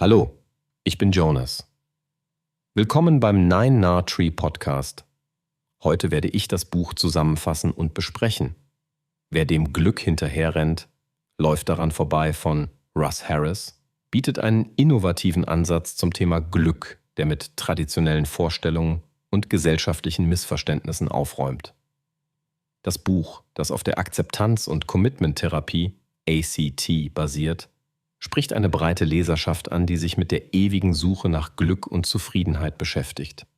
Hallo, ich bin Jonas. Willkommen beim Nine Nar Tree Podcast. Heute werde ich das Buch zusammenfassen und besprechen. Wer dem Glück hinterherrennt, läuft daran vorbei von Russ Harris, bietet einen innovativen Ansatz zum Thema Glück, der mit traditionellen Vorstellungen und gesellschaftlichen Missverständnissen aufräumt. Das Buch, das auf der Akzeptanz- und Commitment-Therapie ACT basiert, spricht eine breite Leserschaft an, die sich mit der ewigen Suche nach Glück und Zufriedenheit beschäftigt.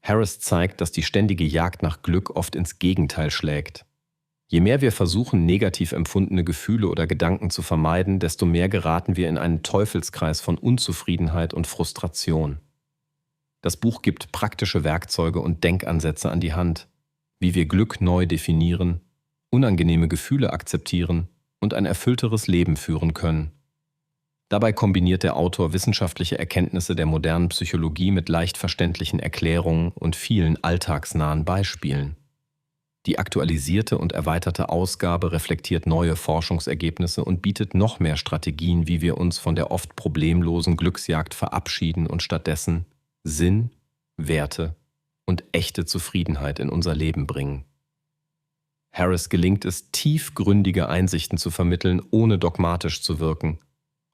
Harris zeigt, dass die ständige Jagd nach Glück oft ins Gegenteil schlägt. Je mehr wir versuchen, negativ empfundene Gefühle oder Gedanken zu vermeiden, desto mehr geraten wir in einen Teufelskreis von Unzufriedenheit und Frustration. Das Buch gibt praktische Werkzeuge und Denkansätze an die Hand, wie wir Glück neu definieren, unangenehme Gefühle akzeptieren und ein erfüllteres Leben führen können. Dabei kombiniert der Autor wissenschaftliche Erkenntnisse der modernen Psychologie mit leicht verständlichen Erklärungen und vielen alltagsnahen Beispielen. Die aktualisierte und erweiterte Ausgabe reflektiert neue Forschungsergebnisse und bietet noch mehr Strategien, wie wir uns von der oft problemlosen Glücksjagd verabschieden und stattdessen Sinn, Werte und echte Zufriedenheit in unser Leben bringen. Harris gelingt es, tiefgründige Einsichten zu vermitteln, ohne dogmatisch zu wirken,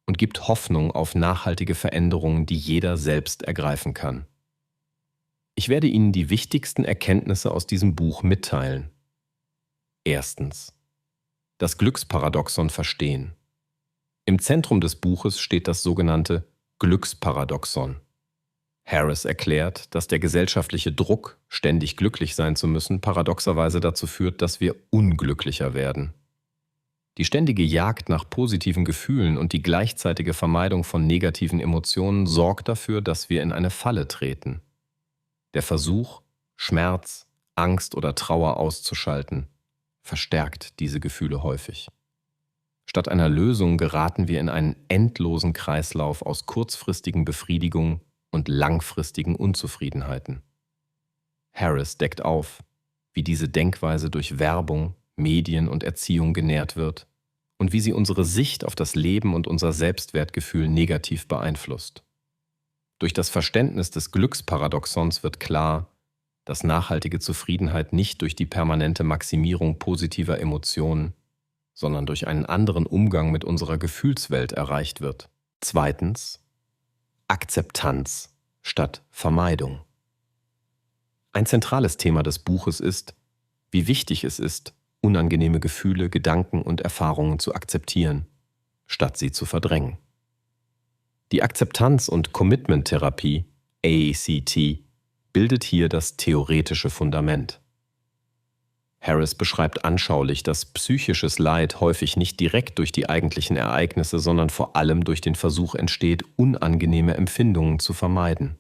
und gibt Hoffnung auf nachhaltige Veränderungen, die jeder selbst ergreifen kann. Ich werde Ihnen die wichtigsten Erkenntnisse aus diesem Buch mitteilen. Erstens. Das Glücksparadoxon verstehen. Im Zentrum des Buches steht das sogenannte Glücksparadoxon. Harris erklärt, dass der gesellschaftliche Druck, ständig glücklich sein zu müssen, paradoxerweise dazu führt, dass wir unglücklicher werden. Die ständige Jagd nach positiven Gefühlen und die gleichzeitige Vermeidung von negativen Emotionen sorgt dafür, dass wir in eine Falle treten. Der Versuch, Schmerz, Angst oder Trauer auszuschalten, verstärkt diese Gefühle häufig. Statt einer Lösung geraten wir in einen endlosen Kreislauf aus kurzfristigen Befriedigungen und langfristigen Unzufriedenheiten. Harris deckt auf, wie diese Denkweise durch Werbung, Medien und Erziehung genährt wird und wie sie unsere Sicht auf das Leben und unser Selbstwertgefühl negativ beeinflusst. Durch das Verständnis des Glücksparadoxons wird klar, dass nachhaltige Zufriedenheit nicht durch die permanente Maximierung positiver Emotionen, sondern durch einen anderen Umgang mit unserer Gefühlswelt erreicht wird. Zweitens, Akzeptanz statt Vermeidung. Ein zentrales Thema des Buches ist, wie wichtig es ist, unangenehme Gefühle, Gedanken und Erfahrungen zu akzeptieren, statt sie zu verdrängen. Die Akzeptanz- und Commitment-Therapie, ACT, bildet hier das theoretische Fundament. Harris beschreibt anschaulich, dass psychisches Leid häufig nicht direkt durch die eigentlichen Ereignisse, sondern vor allem durch den Versuch entsteht, unangenehme Empfindungen zu vermeiden.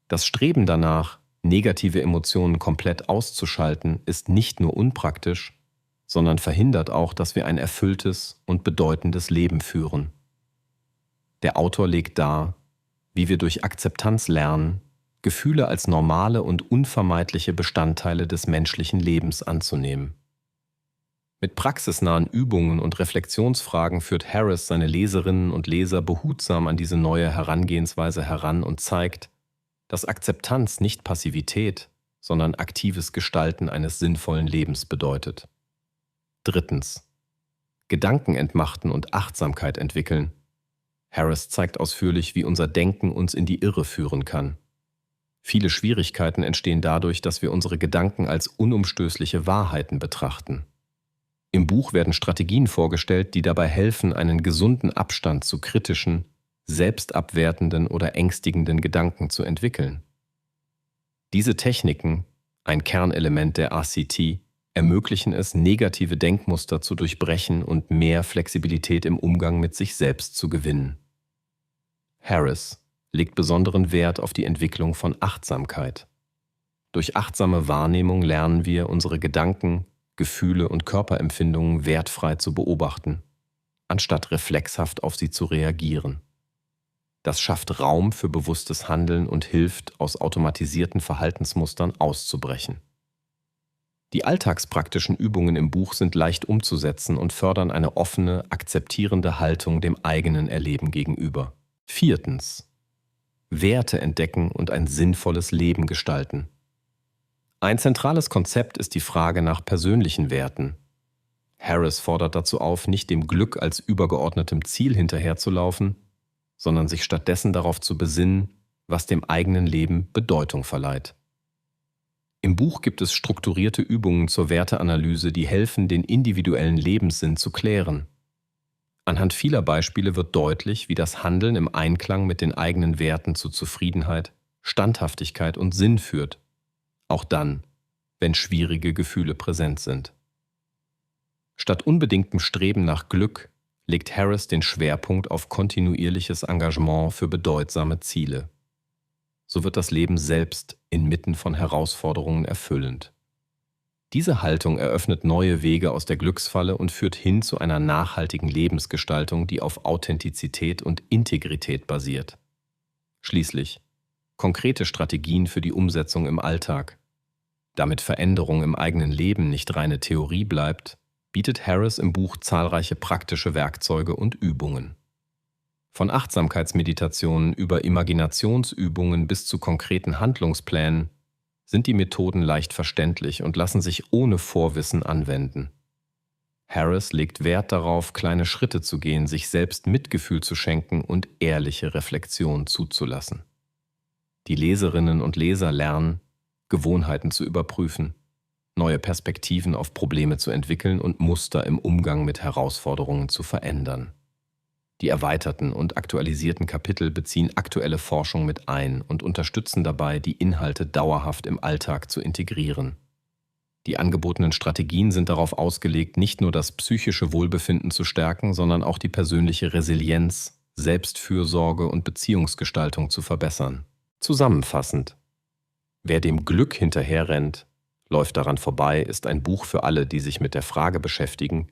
Das Streben danach, negative Emotionen komplett auszuschalten, ist nicht nur unpraktisch, sondern verhindert auch, dass wir ein erfülltes und bedeutendes Leben führen. Der Autor legt dar, wie wir durch Akzeptanz lernen, Gefühle als normale und unvermeidliche Bestandteile des menschlichen Lebens anzunehmen. Mit praxisnahen Übungen und Reflexionsfragen führt Harris seine Leserinnen und Leser behutsam an diese neue Herangehensweise heran und zeigt, dass Akzeptanz nicht Passivität, sondern aktives Gestalten eines sinnvollen Lebens bedeutet. Drittens. Gedanken entmachten und Achtsamkeit entwickeln. Harris zeigt ausführlich, wie unser Denken uns in die Irre führen kann. Viele Schwierigkeiten entstehen dadurch, dass wir unsere Gedanken als unumstößliche Wahrheiten betrachten. Im Buch werden Strategien vorgestellt, die dabei helfen, einen gesunden Abstand zu kritischen, selbstabwertenden oder ängstigenden Gedanken zu entwickeln. Diese Techniken, ein Kernelement der ACT, ermöglichen es, negative Denkmuster zu durchbrechen und mehr Flexibilität im Umgang mit sich selbst zu gewinnen. Harris legt besonderen Wert auf die Entwicklung von Achtsamkeit. Durch achtsame Wahrnehmung lernen wir, unsere Gedanken, Gefühle und Körperempfindungen wertfrei zu beobachten, anstatt reflexhaft auf sie zu reagieren. Das schafft Raum für bewusstes Handeln und hilft, aus automatisierten Verhaltensmustern auszubrechen. Die alltagspraktischen Übungen im Buch sind leicht umzusetzen und fördern eine offene, akzeptierende Haltung dem eigenen Erleben gegenüber. Viertens. Werte entdecken und ein sinnvolles Leben gestalten. Ein zentrales Konzept ist die Frage nach persönlichen Werten. Harris fordert dazu auf, nicht dem Glück als übergeordnetem Ziel hinterherzulaufen, sondern sich stattdessen darauf zu besinnen, was dem eigenen Leben Bedeutung verleiht. Im Buch gibt es strukturierte Übungen zur Werteanalyse, die helfen, den individuellen Lebenssinn zu klären. Anhand vieler Beispiele wird deutlich, wie das Handeln im Einklang mit den eigenen Werten zu Zufriedenheit, Standhaftigkeit und Sinn führt, auch dann, wenn schwierige Gefühle präsent sind. Statt unbedingtem Streben nach Glück legt Harris den Schwerpunkt auf kontinuierliches Engagement für bedeutsame Ziele. So wird das Leben selbst inmitten von Herausforderungen erfüllend. Diese Haltung eröffnet neue Wege aus der Glücksfalle und führt hin zu einer nachhaltigen Lebensgestaltung, die auf Authentizität und Integrität basiert. Schließlich konkrete Strategien für die Umsetzung im Alltag. Damit Veränderung im eigenen Leben nicht reine Theorie bleibt, bietet Harris im Buch zahlreiche praktische Werkzeuge und Übungen. Von Achtsamkeitsmeditationen über Imaginationsübungen bis zu konkreten Handlungsplänen sind die Methoden leicht verständlich und lassen sich ohne Vorwissen anwenden. Harris legt Wert darauf, kleine Schritte zu gehen, sich selbst Mitgefühl zu schenken und ehrliche Reflexion zuzulassen. Die Leserinnen und Leser lernen, Gewohnheiten zu überprüfen, neue Perspektiven auf Probleme zu entwickeln und Muster im Umgang mit Herausforderungen zu verändern. Die erweiterten und aktualisierten Kapitel beziehen aktuelle Forschung mit ein und unterstützen dabei, die Inhalte dauerhaft im Alltag zu integrieren. Die angebotenen Strategien sind darauf ausgelegt, nicht nur das psychische Wohlbefinden zu stärken, sondern auch die persönliche Resilienz, Selbstfürsorge und Beziehungsgestaltung zu verbessern. Zusammenfassend: Wer dem Glück hinterherrennt, läuft daran vorbei, ist ein Buch für alle, die sich mit der Frage beschäftigen,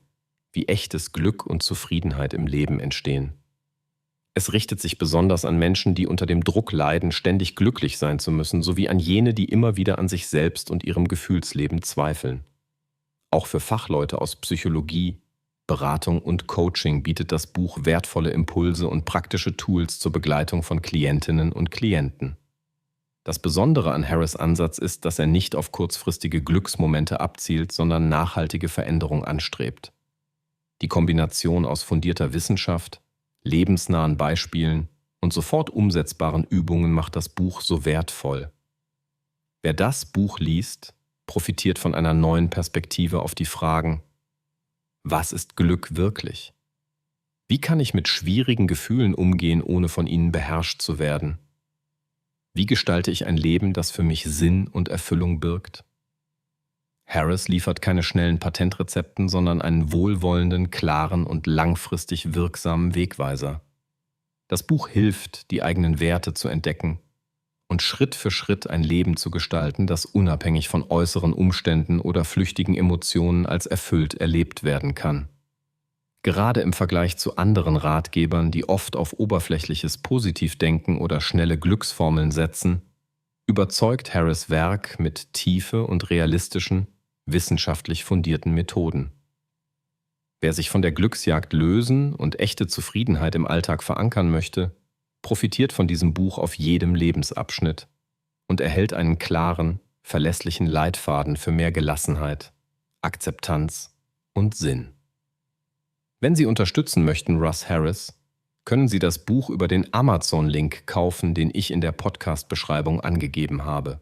wie echtes Glück und Zufriedenheit im Leben entstehen. Es richtet sich besonders an Menschen, die unter dem Druck leiden, ständig glücklich sein zu müssen, sowie an jene, die immer wieder an sich selbst und ihrem Gefühlsleben zweifeln. Auch für Fachleute aus Psychologie, Beratung und Coaching bietet das Buch wertvolle Impulse und praktische Tools zur Begleitung von Klientinnen und Klienten. Das Besondere an Harris' Ansatz ist, dass er nicht auf kurzfristige Glücksmomente abzielt, sondern nachhaltige Veränderung anstrebt. Die Kombination aus fundierter Wissenschaft, lebensnahen Beispielen und sofort umsetzbaren Übungen macht das Buch so wertvoll. Wer das Buch liest, profitiert von einer neuen Perspektive auf die Fragen: Was ist Glück wirklich? Wie kann ich mit schwierigen Gefühlen umgehen, ohne von ihnen beherrscht zu werden? Wie gestalte ich ein Leben, das für mich Sinn und Erfüllung birgt? Harris liefert keine schnellen Patentrezepten, sondern einen wohlwollenden, klaren und langfristig wirksamen Wegweiser. Das Buch hilft, die eigenen Werte zu entdecken und Schritt für Schritt ein Leben zu gestalten, das unabhängig von äußeren Umständen oder flüchtigen Emotionen als erfüllt erlebt werden kann. Gerade im Vergleich zu anderen Ratgebern, die oft auf oberflächliches Positivdenken oder schnelle Glücksformeln setzen, überzeugt Harris' Werk mit tiefe und realistischen, wissenschaftlich fundierten Methoden. Wer sich von der Glücksjagd lösen und echte Zufriedenheit im Alltag verankern möchte, profitiert von diesem Buch auf jedem Lebensabschnitt und erhält einen klaren, verlässlichen Leitfaden für mehr Gelassenheit, Akzeptanz und Sinn. Wenn Sie unterstützen möchten, Russ Harris, können Sie das Buch über den Amazon-Link kaufen, den ich in der Podcast-Beschreibung angegeben habe.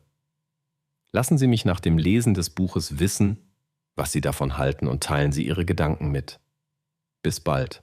Lassen Sie mich nach dem Lesen des Buches wissen, was Sie davon halten, und teilen Sie Ihre Gedanken mit. Bis bald.